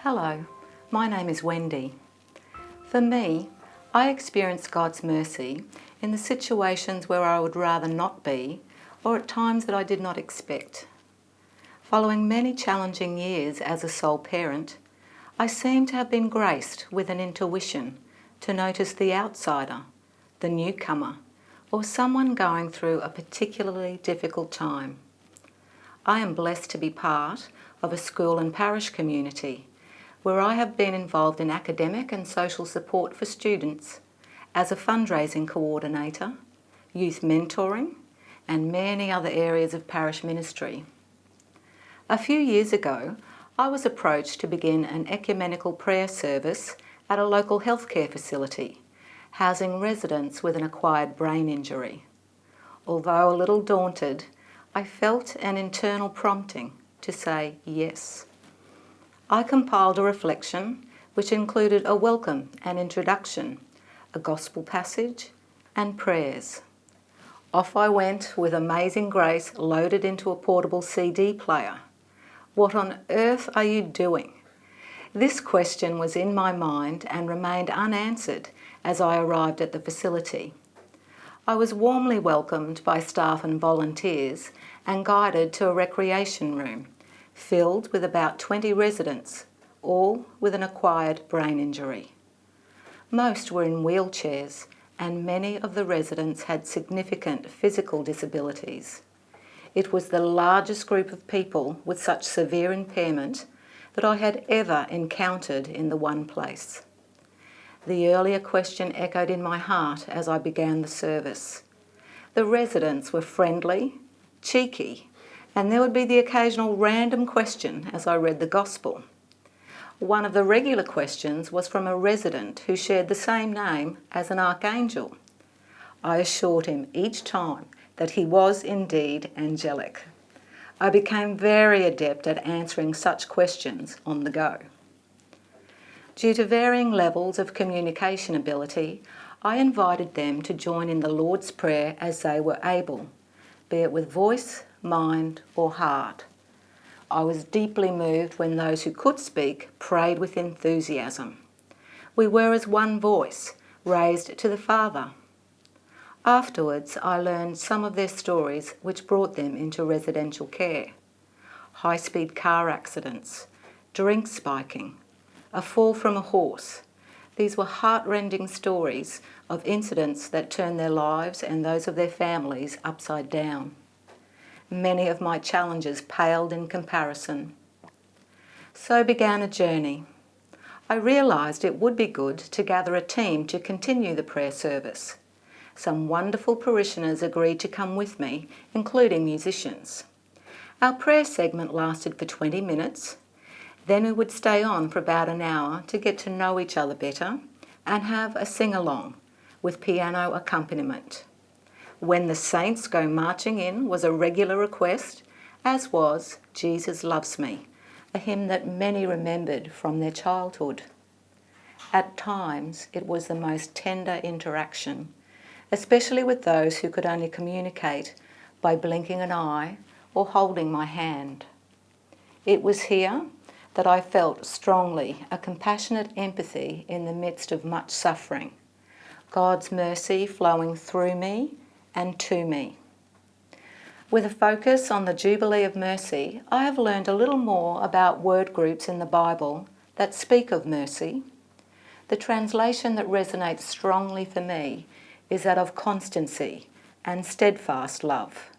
Hello, my name is Wendy. For me, I experience God's mercy in the situations where I would rather not be, or at times that I did not expect. Following many challenging years as a sole parent, I seem to have been graced with an intuition to notice the outsider, the newcomer, or someone going through a particularly difficult time. I am blessed to be part of a school and parish community where I have been involved in academic and social support for students as a fundraising coordinator, youth mentoring, and many other areas of parish ministry. A few years ago, I was approached to begin an ecumenical prayer service at a local healthcare facility, housing residents with an acquired brain injury. Although a little daunted, I felt an internal prompting to say yes. I compiled a reflection which included a welcome and introduction, a gospel passage, and prayers. Off I went with amazing grace loaded into a portable CD player. What on earth are you doing? This question was in my mind and remained unanswered as I arrived at the facility. I was warmly welcomed by staff and volunteers and guided to a recreation room filled with about 20 residents, all with an acquired brain injury. Most were in wheelchairs, and many of the residents had significant physical disabilities. It was the largest group of people with such severe impairment that I had ever encountered in the one place. The earlier question echoed in my heart as I began the service. The residents were friendly, cheeky, and there would be the occasional random question as I read the Gospel. One of the regular questions was from a resident who shared the same name as an archangel. I assured him each time that he was indeed angelic. I became very adept at answering such questions on the go. Due to varying levels of communication ability, I invited them to join in the Lord's Prayer as they were able, be it with voice, mind, or heart. I was deeply moved when those who could speak prayed with enthusiasm. We were as one voice, raised to the Father. Afterwards, I learned some of their stories which brought them into residential care. High-speed car accidents, drink spiking, a fall from a horse. These were heart-rending stories of incidents that turned their lives and those of their families upside down. Many of my challenges paled in comparison. So began a journey. I realised it would be good to gather a team to continue the prayer service. Some wonderful parishioners agreed to come with me, including musicians. Our prayer segment lasted for 20 minutes. Then we would stay on for about an hour to get to know each other better and have a sing-along with piano accompaniment. When the Saints Go Marching In was a regular request, as was Jesus Loves Me, a hymn that many remembered from their childhood. At times, it was the most tender interaction, especially with those who could only communicate by blinking an eye or holding my hand. It was here that I felt strongly a compassionate empathy in the midst of much suffering, God's mercy flowing through me and to me. With a focus on the Jubilee of Mercy, I have learned a little more about word groups in the Bible that speak of mercy. The translation that resonates strongly for me is that of constancy and steadfast love.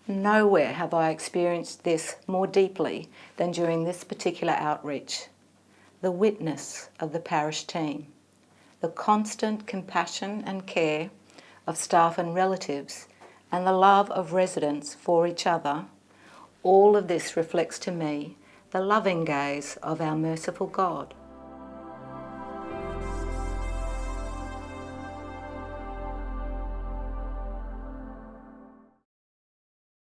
Nowhere have I experienced this more deeply than during this particular outreach. The witness of the parish team, the constant compassion and care of staff and relatives, and the love of residents for each other, all of this reflects to me the loving gaze of our merciful God.